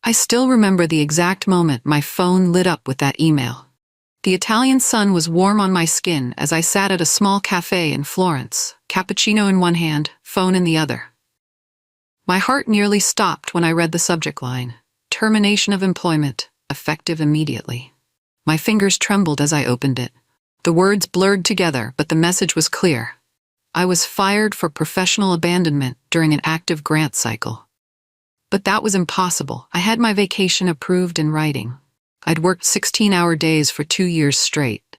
I still remember the exact moment my phone lit up with that email. The Italian sun was warm on my skin as I sat at a small cafe in Florence, cappuccino in one hand, phone in the other. My heart nearly stopped when I read the subject line, termination of employment, effective immediately. My fingers trembled as I opened it. The words blurred together, but the message was clear. I was fired for professional abandonment during an active grant cycle. But that was impossible. I had my vacation approved in writing. I'd worked 16-hour days for 2 years straight.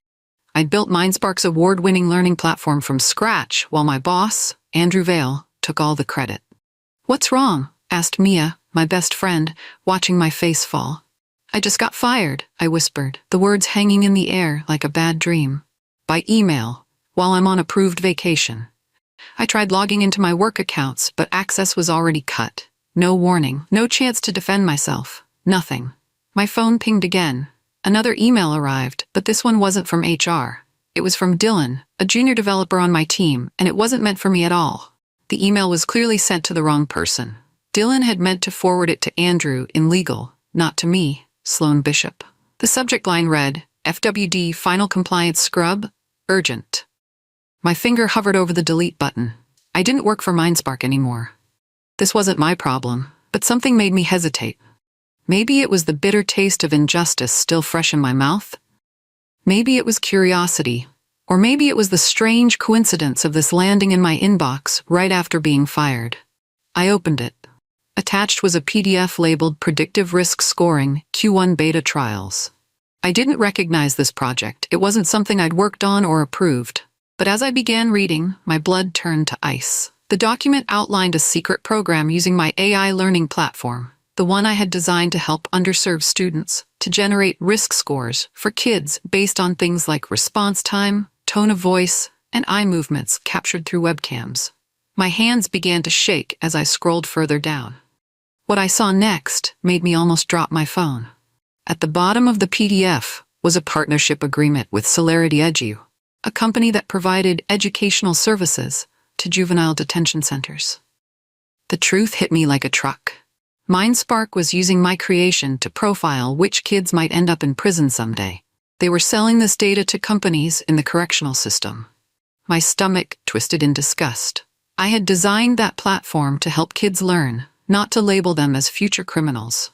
I'd built MindSpark's award-winning learning platform from scratch while my boss, Andrew Vail, took all the credit. "What's wrong?" asked Mia, my best friend, watching my face fall. "I just got fired," I whispered, the words hanging in the air like a bad dream. "By email, while I'm on approved vacation." I tried logging into my work accounts, but access was already cut. No warning, no chance to defend myself, nothing. My phone pinged again. Another email arrived, but this one wasn't from HR. It was from Dylan, a junior developer on my team, and it wasn't meant for me at all. The email was clearly sent to the wrong person. Dylan had meant to forward it to Andrew in legal, not to me, Sloane Bishop. The subject line read, FWD Final Compliance Scrub, Urgent. My finger hovered over the delete button. I didn't work for MindSpark anymore. This wasn't my problem, but something made me hesitate. Maybe it was the bitter taste of injustice still fresh in my mouth. Maybe it was curiosity. Or maybe it was the strange coincidence of this landing in my inbox right after being fired. I opened it. Attached was a PDF labeled Predictive Risk Scoring, Q1 Beta Trials. I didn't recognize this project. It wasn't something I'd worked on or approved. But as I began reading, my blood turned to ice. The document outlined a secret program using my AI learning platform, the one I had designed to help underserved students, to generate risk scores for kids based on things like response time, tone of voice, and eye movements captured through webcams. My hands began to shake as I scrolled further down. What I saw next made me almost drop my phone. At the bottom of the PDF was a partnership agreement with Celerity Edu, a company that provided educational services to juvenile detention centers. The truth hit me like a truck. MindSpark was using my creation to profile which kids might end up in prison someday. They were selling this data to companies in the correctional system. My stomach twisted in disgust. I had designed that platform to help kids learn, not to label them as future criminals.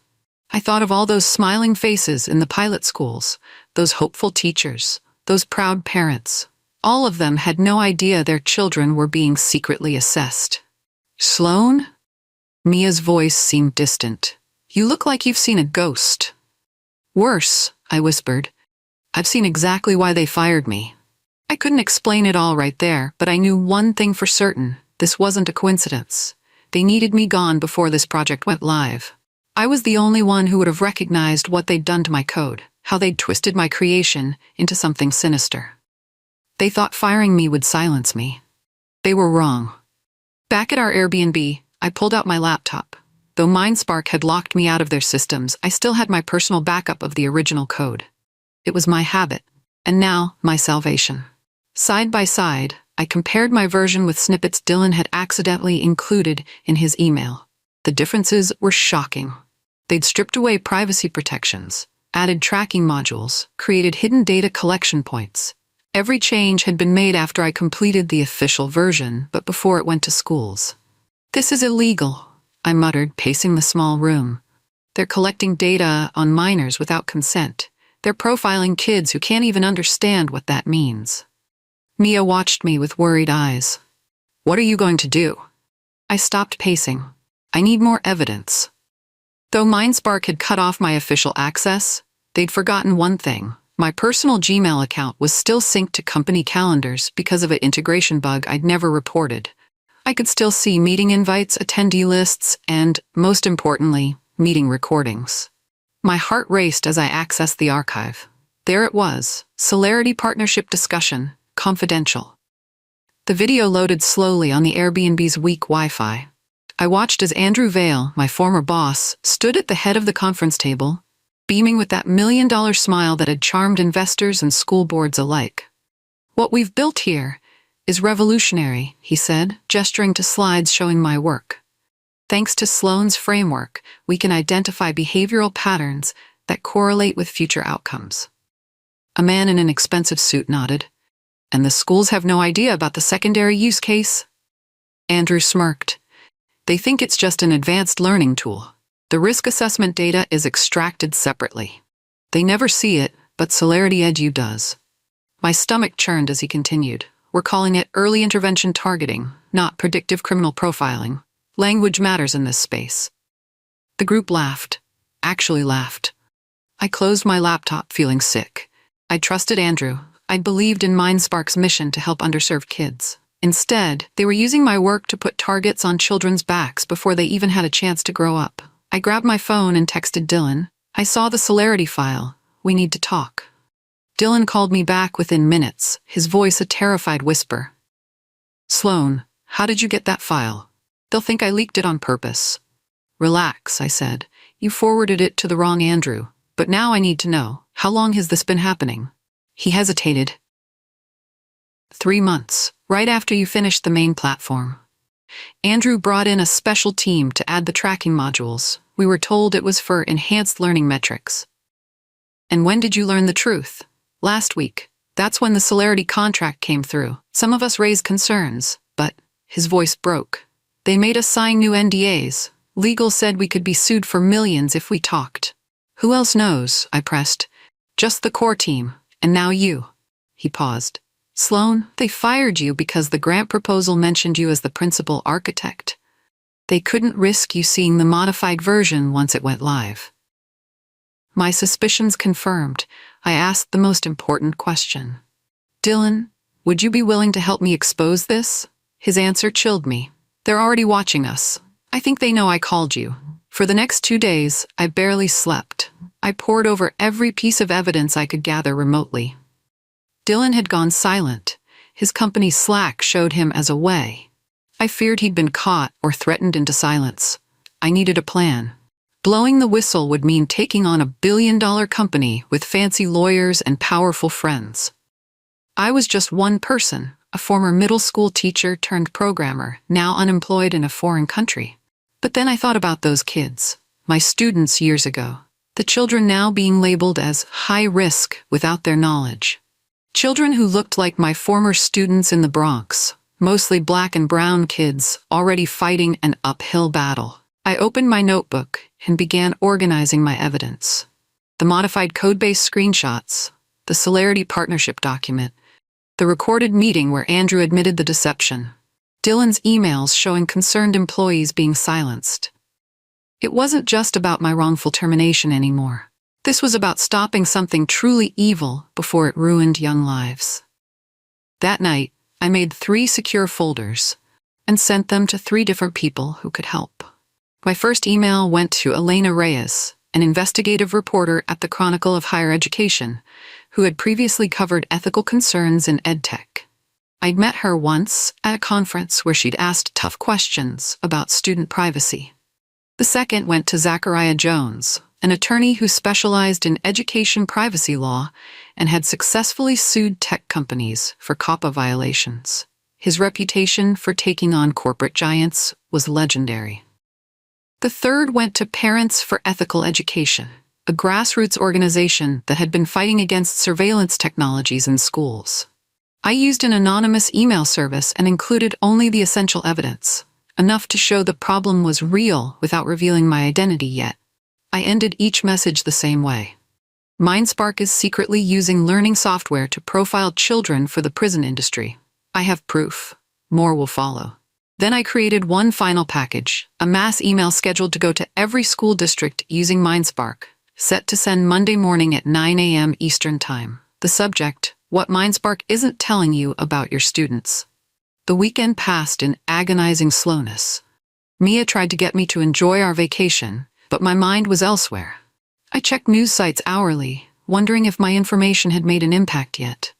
I thought of all those smiling faces in the pilot schools, those hopeful teachers, those proud parents. All of them had no idea their children were being secretly assessed. "Sloane?" Mia's voice seemed distant. "You look like you've seen a ghost." "Worse," I whispered. "I've seen exactly why they fired me." I couldn't explain it all right there, but I knew one thing for certain. This wasn't a coincidence. They needed me gone before this project went live. I was the only one who would have recognized what they'd done to my code, how they'd twisted my creation into something sinister. They thought firing me would silence me. They were wrong. Back at our Airbnb, I pulled out my laptop. Though MindSpark had locked me out of their systems, I still had my personal backup of the original code. It was my habit, and now my salvation. Side by side, I compared my version with snippets Dylan had accidentally included in his email. The differences were shocking. They'd stripped away privacy protections, added tracking modules, created hidden data collection points. Every change had been made after I completed the official version, but before it went to schools. "This is illegal," I muttered, pacing the small room. "They're collecting data on minors without consent. They're profiling kids who can't even understand what that means." Mia watched me with worried eyes. "What are you going to do?" I stopped pacing. "I need more evidence." Though MindSpark had cut off my official access, they'd forgotten one thing. My personal Gmail account was still synced to company calendars because of an integration bug I'd never reported. I could still see meeting invites, attendee lists, and, most importantly, meeting recordings. My heart raced as I accessed the archive. There it was, Celerity Partnership Discussion, confidential. The video loaded slowly on the Airbnb's weak Wi-Fi. I watched as Andrew Vail, my former boss, stood at the head of the conference table, beaming with that $1 million smile that had charmed investors and school boards alike. "What we've built here is revolutionary," he said, gesturing to slides showing my work. Thanks to Sloane's framework, we can identify behavioral patterns that correlate with future outcomes. A man in an expensive suit nodded. And the schools have no idea about the secondary use case? Andrew smirked. They think it's just an advanced learning tool. The risk assessment data is extracted separately. They never see it, but Celerity Edu does. My stomach churned as he continued. We're calling it early intervention targeting, not predictive criminal profiling. Language matters in this space. The group laughed. Actually laughed. I closed my laptop feeling sick. I trusted Andrew. I believed in MindSpark's mission to help underserved kids. Instead, they were using my work to put targets on children's backs before they even had a chance to grow up. I grabbed my phone and texted Dylan. I saw the Celerity file. We need to talk. Dylan called me back within minutes, his voice a terrified whisper. Sloane, how did you get that file? They'll think I leaked it on purpose. Relax, I said. You forwarded it to the wrong Andrew. But now I need to know, how long has this been happening? He hesitated. 3 months, right after you finished the main platform. Andrew brought in a special team to add the tracking modules. We were told it was for enhanced learning metrics. And when did you learn the truth? Last week. That's when the Celerity contract came through. Some of us raised concerns, but his voice broke. They made us sign new NDAs. Legal said we could be sued for millions if we talked. Who else knows? I pressed. Just the core team, and now you. He paused. Sloane, they fired you because the grant proposal mentioned you as the principal architect. They couldn't risk you seeing the modified version once it went live. My suspicions confirmed. I asked the most important question. Dylan, would you be willing to help me expose this? His answer chilled me. They're already watching us. I think they know I called you. For the next 2 days, I barely slept. I pored over every piece of evidence I could gather remotely. Dylan had gone silent. His company's Slack showed him as a way. I feared he'd been caught or threatened into silence. I needed a plan. Blowing the whistle would mean taking on a billion-dollar company with fancy lawyers and powerful friends. I was just one person, a former middle school teacher turned programmer, now unemployed in a foreign country. But then I thought about those kids, my students years ago, the children now being labeled as high risk without their knowledge. Children who looked like my former students in the Bronx, mostly black and brown kids, already fighting an uphill battle. I opened my notebook and began organizing my evidence. The modified code-based screenshots, the Celerity partnership document, the recorded meeting where Andrew admitted the deception, Dylan's emails showing concerned employees being silenced. It wasn't just about my wrongful termination anymore. This was about stopping something truly evil before it ruined young lives. That night, I made 3 secure folders and sent them to 3 different people who could help. My first email went to Elena Reyes, an investigative reporter at the Chronicle of Higher Education, who had previously covered ethical concerns in EdTech. I'd met her once at a conference where she'd asked tough questions about student privacy. The second went to Zachariah Jones, an attorney who specialized in education privacy law and had successfully sued tech companies for COPPA violations. His reputation for taking on corporate giants was legendary. The third went to Parents for Ethical Education, a grassroots organization that had been fighting against surveillance technologies in schools. I used an anonymous email service and included only the essential evidence, enough to show the problem was real without revealing my identity yet. I ended each message the same way. MindSpark is secretly using learning software to profile children for the prison industry. I have proof. More will follow. Then I created one final package, a mass email scheduled to go to every school district using MindSpark, set to send Monday morning at 9 a.m. Eastern Time. The subject, what MindSpark isn't telling you about your students. The weekend passed in agonizing slowness. Mia tried to get me to enjoy our vacation, but my mind was elsewhere. I checked news sites hourly, wondering if my information had made an impact yet.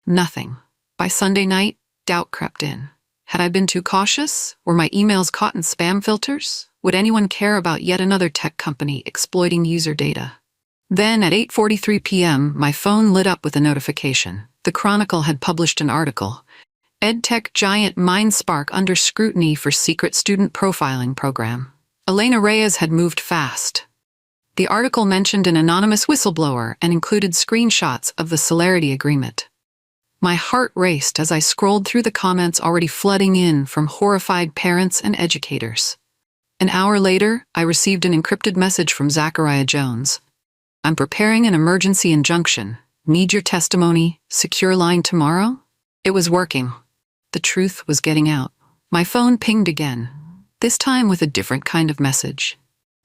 Nothing. By Sunday night, doubt crept in. Had I been too cautious? Were my emails caught in spam filters? Would anyone care about yet another tech company exploiting user data? Then, at 8:43 p.m., my phone lit up with a notification. The Chronicle had published an article. EdTech giant MindSpark under scrutiny for secret student profiling program. Elena Reyes had moved fast. The article mentioned an anonymous whistleblower and included screenshots of the celerity agreement. My heart raced as I scrolled through the comments already flooding in from horrified parents and educators. An hour later, I received an encrypted message from Zachariah Jones. "I'm preparing an emergency injunction. Need your testimony. Secure line tomorrow?" It was working. The truth was getting out. My phone pinged again, this time with a different kind of message.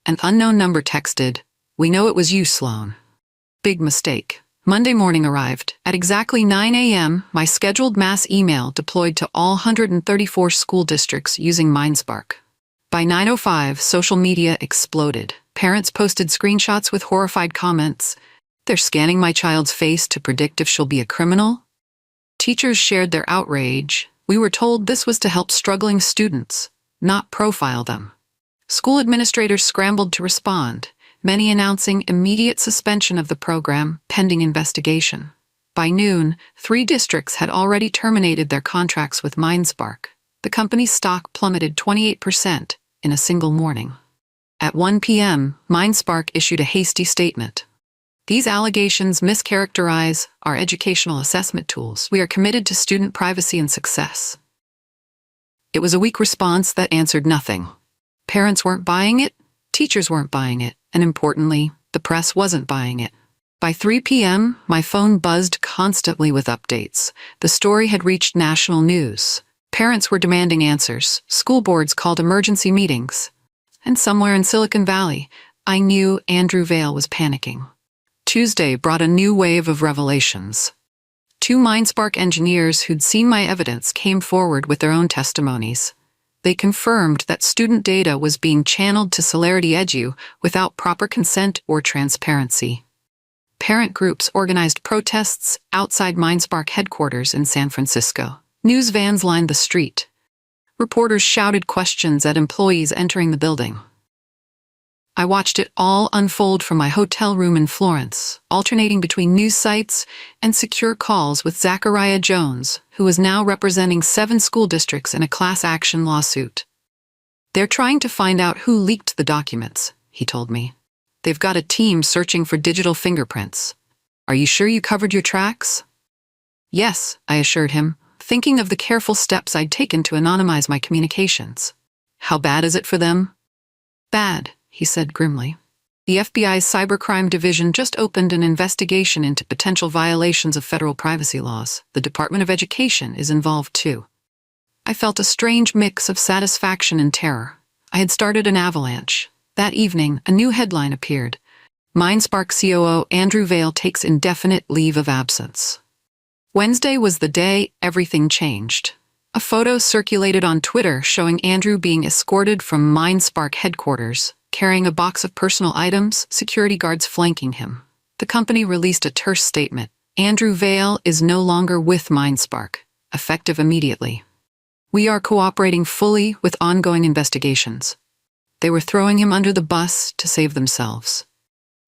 An unknown number texted, "We know it was you, Sloane." Big mistake. Monday morning arrived. At exactly 9 a.m., my scheduled mass email deployed to all 134 school districts using MindSpark. By 9:05, social media exploded. Parents posted screenshots with horrified comments. "They're scanning my child's face to predict if she'll be a criminal." Teachers shared their outrage. "We were told this was to help struggling students, not profile them." School administrators scrambled to respond, many announcing immediate suspension of the program pending investigation. By noon, 3 districts had already terminated their contracts with MindSpark. The company's stock plummeted 28% in a single morning. At 1 p.m., MindSpark issued a hasty statement. "These allegations mischaracterize our educational assessment tools. We are committed to student privacy and success." It was a weak response that answered nothing. Parents weren't buying it, teachers weren't buying it, and importantly, the press wasn't buying it. By 3 p.m., my phone buzzed constantly with updates. The story had reached national news. Parents were demanding answers. School boards called emergency meetings. And somewhere in Silicon Valley, I knew Andrew Vail was panicking. Tuesday brought a new wave of revelations. 2 MindSpark engineers who'd seen my evidence came forward with their own testimonies. They confirmed that student data was being channeled to Celerity Edu without proper consent or transparency. Parent groups organized protests outside MindSpark headquarters in San Francisco. News vans lined the street. Reporters shouted questions at employees entering the building. I watched it all unfold from my hotel room in Florence, alternating between news sites and secure calls with Zachariah Jones, who was now representing 7 school districts in a class action lawsuit. "They're trying to find out who leaked the documents," he told me. "They've got a team searching for digital fingerprints. Are you sure you covered your tracks?" "Yes," I assured him, thinking of the careful steps I'd taken to anonymize my communications. "How bad is it for them?" "Bad," he said grimly. "The FBI's cybercrime division just opened an investigation into potential violations of federal privacy laws. The Department of Education is involved too." I felt a strange mix of satisfaction and terror. I had started an avalanche. That evening, a new headline appeared. MindSpark COO Andrew Vail takes indefinite leave of absence. Wednesday was the day everything changed. A photo circulated on Twitter showing Andrew being escorted from MindSpark headquarters, carrying a box of personal items, security guards flanking him. The company released a terse statement. "Andrew Vail is no longer with MindSpark, effective immediately. We are cooperating fully with ongoing investigations." They were throwing him under the bus to save themselves.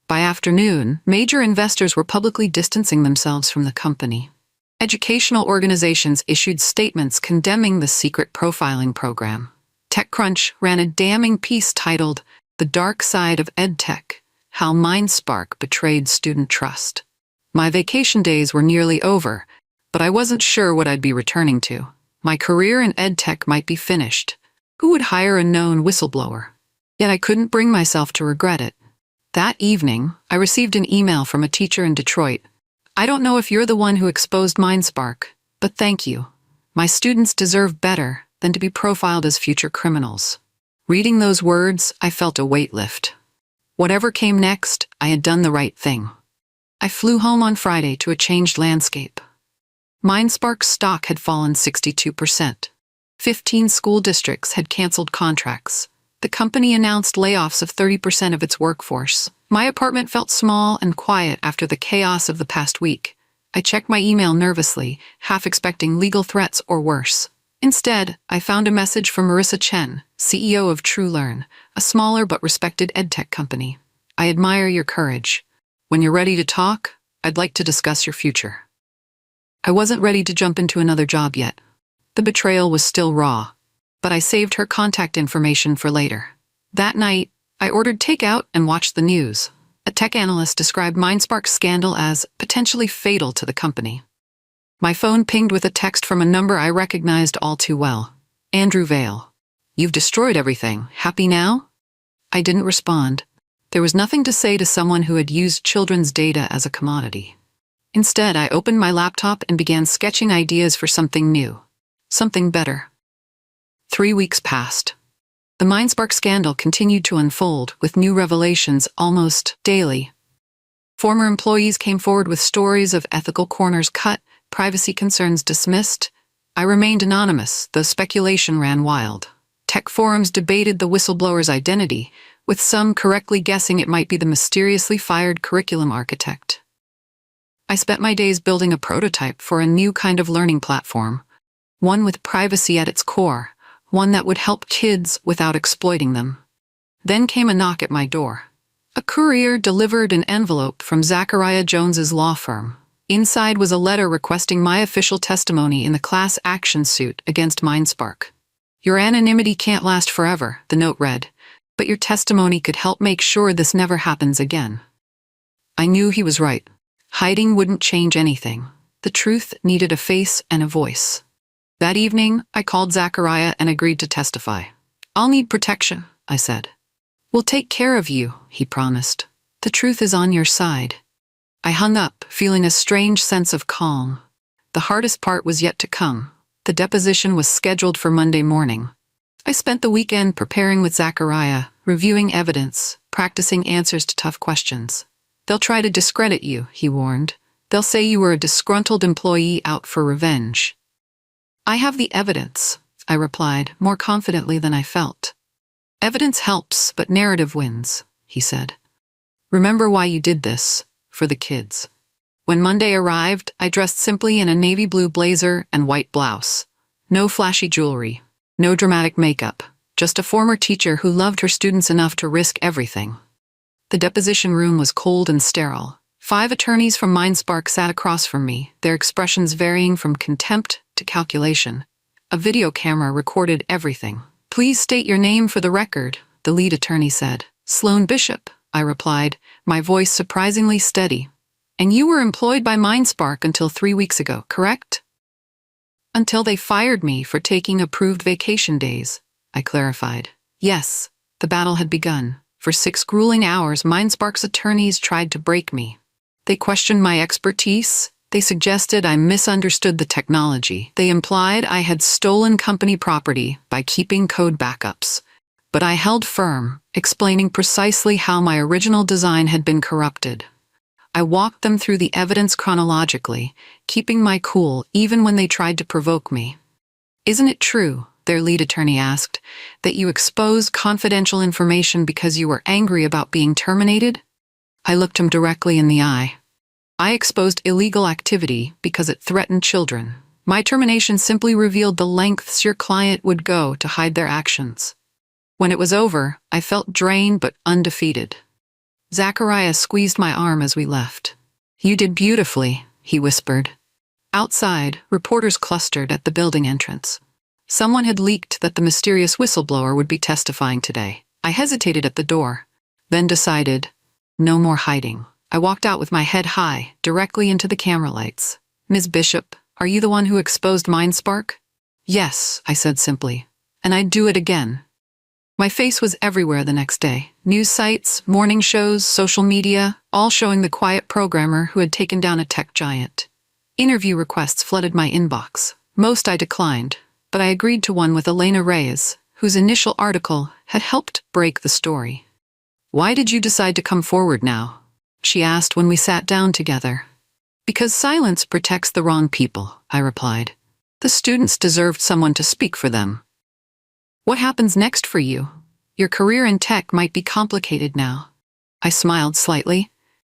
By afternoon, major investors were publicly distancing themselves from the company. Educational organizations issued statements condemning the secret profiling program. TechCrunch ran a damning piece titled, "The Dark Side of EdTech: How MindSpark Betrayed Student Trust." My vacation days were nearly over, but I wasn't sure what I'd be returning to. My career in EdTech might be finished. Who would hire a known whistleblower? Yet I couldn't bring myself to regret it. That evening, I received an email from a teacher in Detroit. "I don't know if you're the one who exposed MindSpark, but thank you. My students deserve better than to be profiled as future criminals." Reading those words, I felt a weight lift. Whatever came next, I had done the right thing. I flew home on Friday to a changed landscape. MindSpark's stock had fallen 62%. 15 school districts had canceled contracts. The company announced layoffs of 30% of its workforce. My apartment felt small and quiet after the chaos of the past week. I checked my email nervously, half expecting legal threats or worse. Instead, I found a message from Marissa Chen, CEO of TrueLearn, a smaller but respected edtech company. "I admire your courage. When you're ready to talk, I'd like to discuss your future." I wasn't ready to jump into another job yet. The betrayal was still raw, but I saved her contact information for later. That night, I ordered takeout and watched the news. A tech analyst described MindSpark's scandal as potentially fatal to the company. My phone pinged with a text from a number I recognized all too well. Andrew Vale. "You've destroyed everything. Happy now?" I didn't respond. There was nothing to say to someone who had used children's data as a commodity. Instead, I opened my laptop and began sketching ideas for something new. Something better. 3 weeks passed. The MindSpark scandal continued to unfold, with new revelations almost daily. Former employees came forward with stories of ethical corners cut, privacy concerns dismissed. I remained anonymous, though speculation ran wild. Tech forums debated the whistleblower's identity, with some correctly guessing it might be the mysteriously fired curriculum architect. I spent my days building a prototype for a new kind of learning platform, one with privacy at its core, one that would help kids without exploiting them. Then came a knock at my door. A courier delivered an envelope from Zachariah Jones's law firm. Inside was a letter requesting my official testimony in the class action suit against MindSpark. "Your anonymity can't last forever," the note read, "but your testimony could help make sure this never happens again." I knew he was right. Hiding wouldn't change anything. The truth needed a face and a voice. That evening, I called Zachariah and agreed to testify. "I'll need protection," I said. "We'll take care of you," he promised. "The truth is on your side." I hung up, feeling a strange sense of calm. The hardest part was yet to come. The deposition was scheduled for Monday morning. I spent the weekend preparing with Zachariah, reviewing evidence, practicing answers to tough questions. "They'll try to discredit you," he warned. "They'll say you were a disgruntled employee out for revenge." "I have the evidence," I replied, more confidently than I felt. "Evidence helps, but narrative wins," he said. "Remember why you did this, for the kids." When Monday arrived, I dressed simply in a navy blue blazer and white blouse. No flashy jewelry, no dramatic makeup, just a former teacher who loved her students enough to risk everything. The deposition room was cold and sterile. 5 attorneys from MindSpark sat across from me, their expressions varying from contempt to calculation. A video camera recorded everything. "Please state your name for the record," the lead attorney said. "Sloane Bishop," I replied, my voice surprisingly steady. "And you were employed by MindSpark until 3 weeks ago, correct?" "Until they fired me for taking approved vacation days," I clarified. "Yes, the battle had begun. For 6 grueling hours, MindSpark's attorneys tried to break me. They questioned my expertise. They suggested I misunderstood the technology. They implied I had stolen company property by keeping code backups. But I held firm, explaining precisely how my original design had been corrupted. I walked them through the evidence chronologically, keeping my cool even when they tried to provoke me. "Isn't it true," their lead attorney asked, "that you exposed confidential information because you were angry about being terminated?" I looked him directly in the eye. "I exposed illegal activity because it threatened children. My termination simply revealed the lengths your client would go to hide their actions." When it was over, I felt drained but undefeated. Zachariah squeezed my arm as we left. "You did beautifully," he whispered. Outside, reporters clustered at the building entrance. Someone had leaked that the mysterious whistleblower would be testifying today. I hesitated at the door, then decided, no more hiding. I walked out with my head high, directly into the camera lights. "Ms. Bishop, are you the one who exposed MindSpark?" "Yes," I said simply, "and I'd do it again." My face was everywhere the next day. News sites, morning shows, social media, all showing the quiet programmer who had taken down a tech giant. Interview requests flooded my inbox. Most I declined, but I agreed to one with Elena Reyes, whose initial article had helped break the story. "Why did you decide to come forward now?" she asked when we sat down together. "Because silence protects the wrong people," I replied. "The students deserved someone to speak for them." "What happens next for you? Your career in tech might be complicated now." I smiled slightly.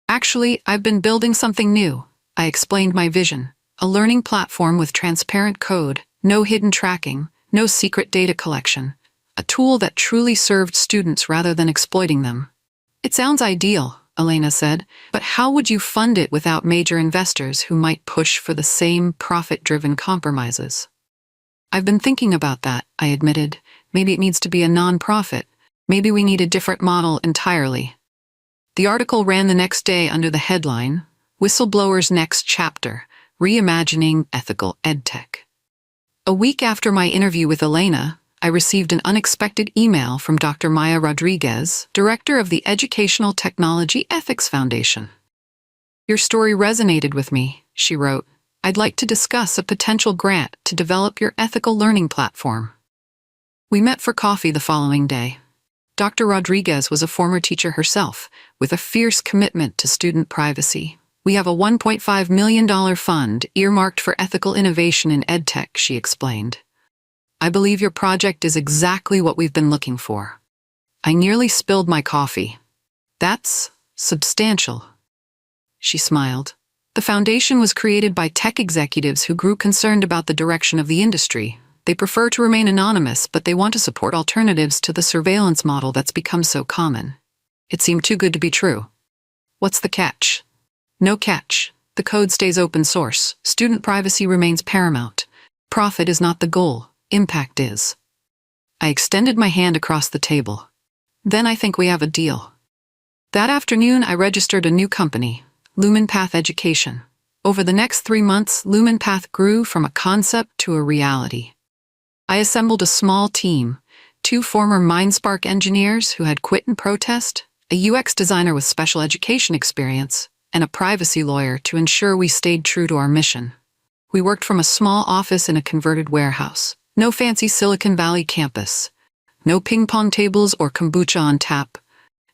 "Actually, I've been building something new." I explained my vision. A learning platform with transparent code, no hidden tracking, no secret data collection. A tool that truly served students rather than exploiting them. "It sounds ideal," Elena said, "but how would you fund it without major investors who might push for the same profit-driven compromises?" I've been thinking about that, I admitted. Maybe it needs to be a non-profit. Maybe we need a different model entirely. The article ran the next day under the headline, Whistleblower's Next Chapter, Reimagining Ethical EdTech. A week after my interview with Elena, I received an unexpected email from Dr. Maya Rodriguez, director of the Educational Technology Ethics Foundation. Your story resonated with me, she wrote. I'd like to discuss a potential grant to develop your ethical learning platform. We met for coffee the following day. Dr. Rodriguez was a former teacher herself, with a fierce commitment to student privacy. We have a $1.5 million fund earmarked for ethical innovation in EdTech, she explained. I believe your project is exactly what we've been looking for. I nearly spilled my coffee. That's substantial. She smiled. The foundation was created by tech executives who grew concerned about the direction of the industry. They prefer to remain anonymous, but they want to support alternatives to the surveillance model that's become so common. It seemed too good to be true. What's the catch? No catch. The code stays open source. Student privacy remains paramount. Profit is not the goal. Impact is. I extended my hand across the table. Then I think we have a deal. That afternoon, I registered a new company, LumenPath Education. Over the next 3 months, LumenPath grew from a concept to a reality. I assembled a small team, 2 former MindSpark engineers who had quit in protest, a UX designer with special education experience, and a privacy lawyer to ensure we stayed true to our mission. We worked from a small office in a converted warehouse. No fancy Silicon Valley campus. No ping-pong tables or kombucha on tap.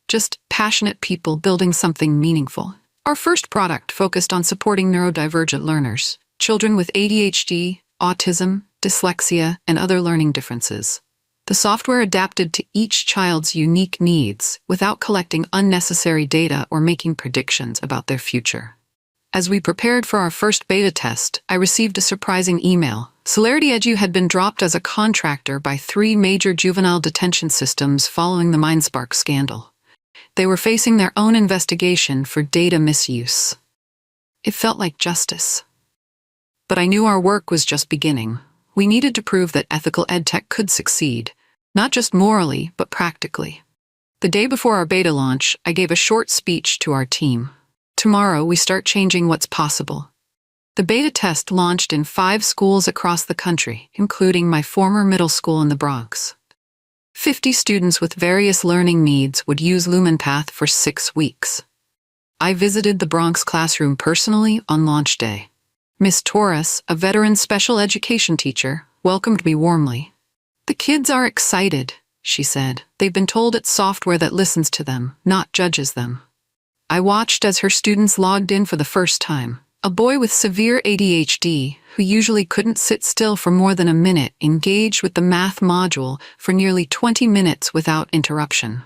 Just passionate people building something meaningful. Our first product focused on supporting neurodivergent learners, children with ADHD, autism, dyslexia, and other learning differences. The software adapted to each child's unique needs without collecting unnecessary data or making predictions about their future. As we prepared for our first beta test, I received a surprising email. Celerity Edu had been dropped as a contractor by 3 major juvenile detention systems following the MindSpark scandal. They were facing their own investigation for data misuse. It felt like justice. But I knew our work was just beginning. We needed to prove that ethical EdTech could succeed, not just morally, but practically. The day before our beta launch, I gave a short speech to our team. Tomorrow, we start changing what's possible. The beta test launched in 5 schools across the country, including my former middle school in the Bronx. 50 students with various learning needs would use LumenPath for 6 weeks. I visited the Bronx classroom personally on launch day. Miss Torres, a veteran special education teacher, welcomed me warmly. The kids are excited, she said. They've been told it's software that listens to them, not judges them. I watched as her students logged in for the first time. A boy with severe ADHD, who usually couldn't sit still for more than a minute, engaged with the math module for nearly 20 minutes without interruption.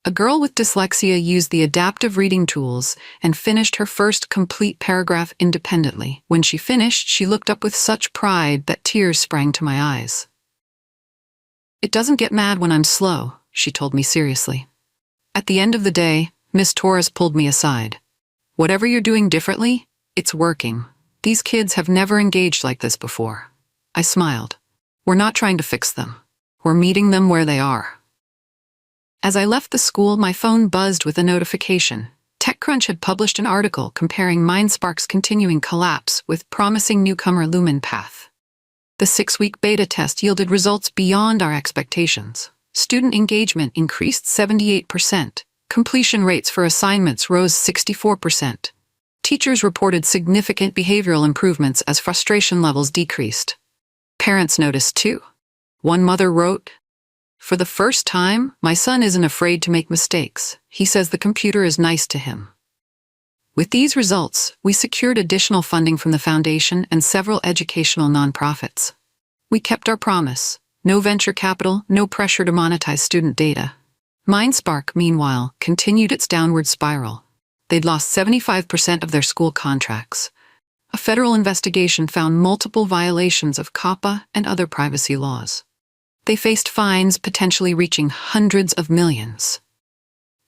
A girl with dyslexia used the adaptive reading tools and finished her first complete paragraph independently. When she finished, she looked up with such pride that tears sprang to my eyes. It doesn't get mad when I'm slow, she told me seriously. At the end of the day, Miss Torres pulled me aside. Whatever you're doing differently, it's working. These kids have never engaged like this before. I smiled. We're not trying to fix them. We're meeting them where they are. As I left the school, my phone buzzed with a notification. TechCrunch had published an article comparing MindSpark's continuing collapse with promising newcomer LumenPath. The 6-week beta test yielded results beyond our expectations. Student engagement increased 78%. Completion rates for assignments rose 64%. Teachers reported significant behavioral improvements as frustration levels decreased. Parents noticed too. One mother wrote, "For the first time, my son isn't afraid to make mistakes. He says the computer is nice to him." With these results, we secured additional funding from the foundation and several educational nonprofits. We kept our promise. No venture capital, no pressure to monetize student data. MindSpark, meanwhile, continued its downward spiral. They'd lost 75% of their school contracts. A federal investigation found multiple violations of COPPA and other privacy laws. They faced fines potentially reaching hundreds of millions.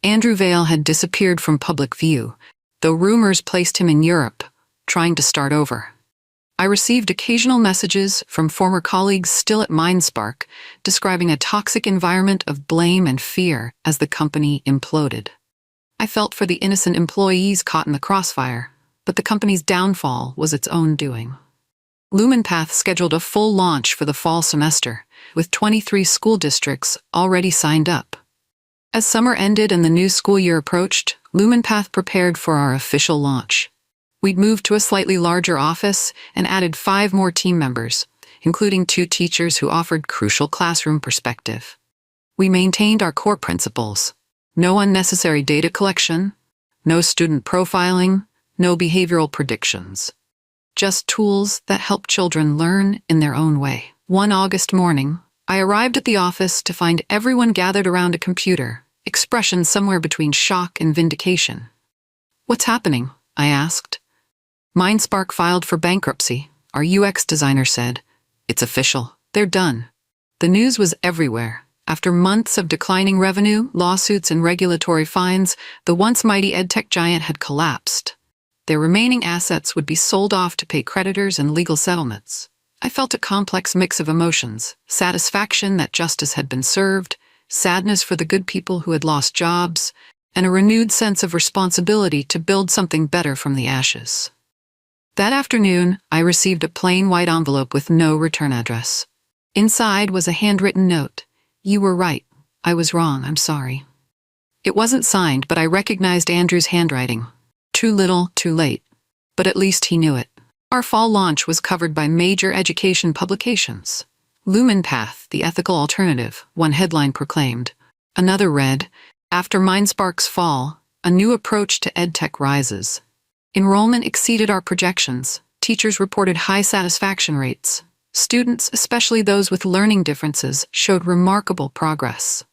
Andrew Vail had disappeared from public view, though rumors placed him in Europe, trying to start over. I received occasional messages from former colleagues still at MindSpark describing a toxic environment of blame and fear as the company imploded. I felt for the innocent employees caught in the crossfire, but the company's downfall was its own doing. LumenPath scheduled a full launch for the fall semester, with 23 school districts already signed up. As summer ended and the new school year approached, LumenPath prepared for our official launch. We'd moved to a slightly larger office and added 5 more team members, including 2 teachers who offered crucial classroom perspective. We maintained our core principles: no unnecessary data collection, no student profiling, no behavioral predictions. Just tools that help children learn in their own way. One August morning, I arrived at the office to find everyone gathered around a computer, expressions somewhere between shock and vindication. "What's happening?" I asked. "MindSpark filed for bankruptcy," our UX designer said. "It's official. They're done." The news was everywhere. After months of declining revenue, lawsuits, and regulatory fines, the once mighty edtech giant had collapsed. Their remaining assets would be sold off to pay creditors and legal settlements. I felt a complex mix of emotions: satisfaction that justice had been served, sadness for the good people who had lost jobs, and a renewed sense of responsibility to build something better from the ashes. That afternoon, I received a plain white envelope with no return address. Inside was a handwritten note. "You were right. I was wrong. I'm sorry." It wasn't signed, but I recognized Andrew's handwriting. Too little, too late. But at least he knew it. Our fall launch was covered by major education publications. LumenPath, the ethical alternative, one headline proclaimed. Another read, "After MindSpark's fall, a new approach to edtech rises." Enrollment exceeded our projections. Teachers reported high satisfaction rates. Students, especially those with learning differences, showed remarkable progress.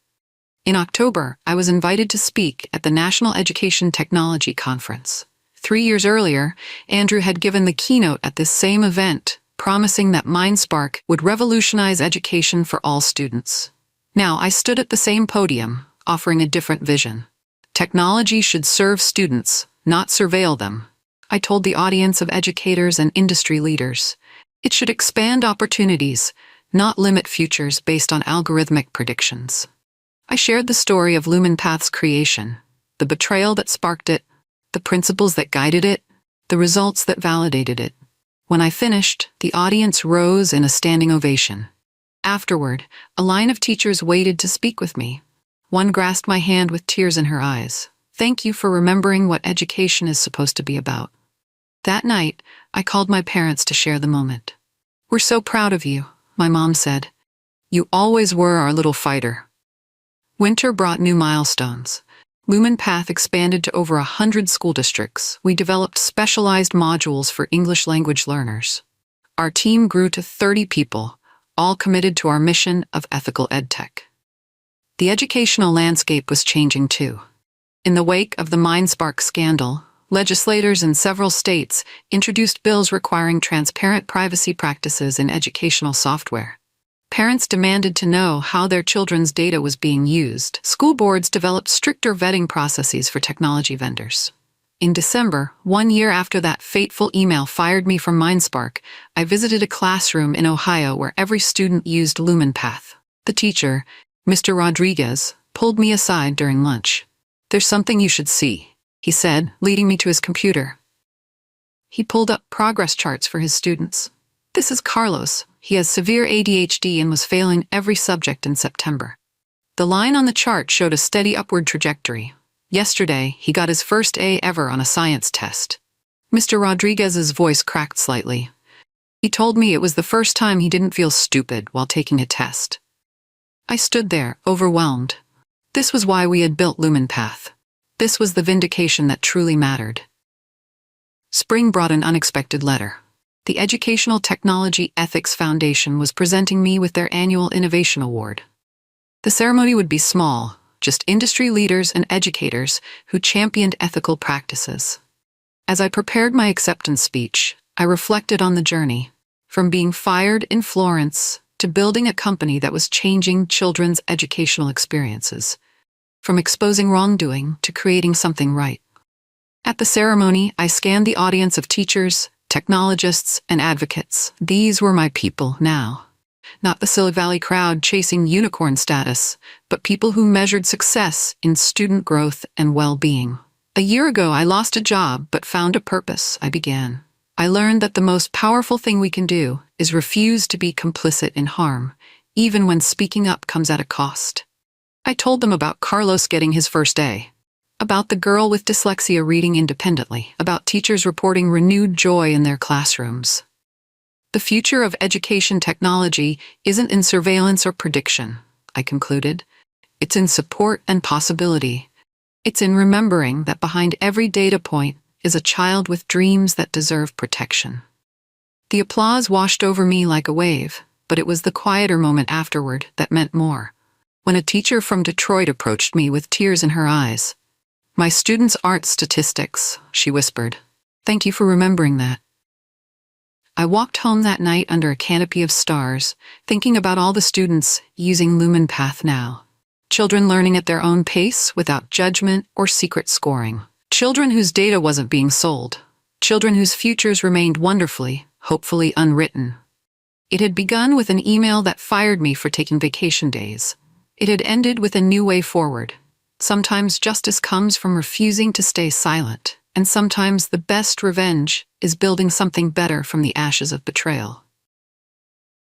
In October, I was invited to speak at the National Education Technology Conference. 3 years earlier, Andrew had given the keynote at this same event, promising that MindSpark would revolutionize education for all students. Now, I stood at the same podium, offering a different vision. Technology should serve students, not surveil them. I told the audience of educators and industry leaders. It should expand opportunities, not limit futures based on algorithmic predictions. I shared the story of LumenPath's creation, the betrayal that sparked it, the principles that guided it, the results that validated it. When I finished, the audience rose in a standing ovation. Afterward, a line of teachers waited to speak with me. One grasped my hand with tears in her eyes. "Thank you for remembering what education is supposed to be about." That night, I called my parents to share the moment. "We're so proud of you," my mom said. "You always were our little fighter." Winter brought new milestones. LumenPath expanded to over 100 school districts. We developed specialized modules for English language learners. Our team grew to 30 people, all committed to our mission of ethical edtech. The educational landscape was changing too. In the wake of the MindSpark scandal, legislators in several states introduced bills requiring transparent privacy practices in educational software. Parents demanded to know how their children's data was being used. School boards developed stricter vetting processes for technology vendors. In December, 1 year after that fateful email fired me from MindSpark, I visited a classroom in Ohio where every student used LumenPath. The teacher, Mr. Rodriguez, pulled me aside during lunch. "There's something you should see," he said, leading me to his computer. He pulled up progress charts for his students. "This is Carlos. He has severe ADHD and was failing every subject in September." The line on the chart showed a steady upward trajectory. Yesterday, he got his first A ever on a science test. Mr. Rodriguez's voice cracked slightly. He told me it was the first time he didn't feel stupid while taking a test. I stood there, overwhelmed. This was why we had built LumenPath. This was the vindication that truly mattered. Spring brought an unexpected letter. The Educational Technology Ethics Foundation was presenting me with their annual Innovation Award. The ceremony would be small, just industry leaders and educators who championed ethical practices. As I prepared my acceptance speech, I reflected on the journey, from being fired in Florence to building a company that was changing children's educational experiences, from exposing wrongdoing to creating something right. At the ceremony, I scanned the audience of teachers, Technologists and advocates, these were my people now. Not the Silicon Valley crowd chasing unicorn status, but people who measured success in student growth and well-being. A year ago, I lost a job but found a purpose, I began. I learned that the most powerful thing we can do is refuse to be complicit in harm, even when speaking up comes at a cost. I told them about Carlos getting his first A, about the girl with dyslexia reading independently, about teachers reporting renewed joy in their classrooms. The future of education technology isn't in surveillance or prediction, I concluded. It's in support and possibility. It's in remembering that behind every data point is a child with dreams that deserve protection. The applause washed over me like a wave, but it was the quieter moment afterward that meant more. When a teacher from Detroit approached me with tears in her eyes. "My students aren't statistics," she whispered. "Thank you for remembering that." I walked home that night under a canopy of stars, thinking about all the students using LumenPath now. Children learning at their own pace without judgment or secret scoring. Children whose data wasn't being sold. Children whose futures remained wonderfully, hopefully unwritten. It had begun with an email that fired me for taking vacation days. It had ended with a new way forward. Sometimes justice comes from refusing to stay silent, and sometimes the best revenge is building something better from the ashes of betrayal.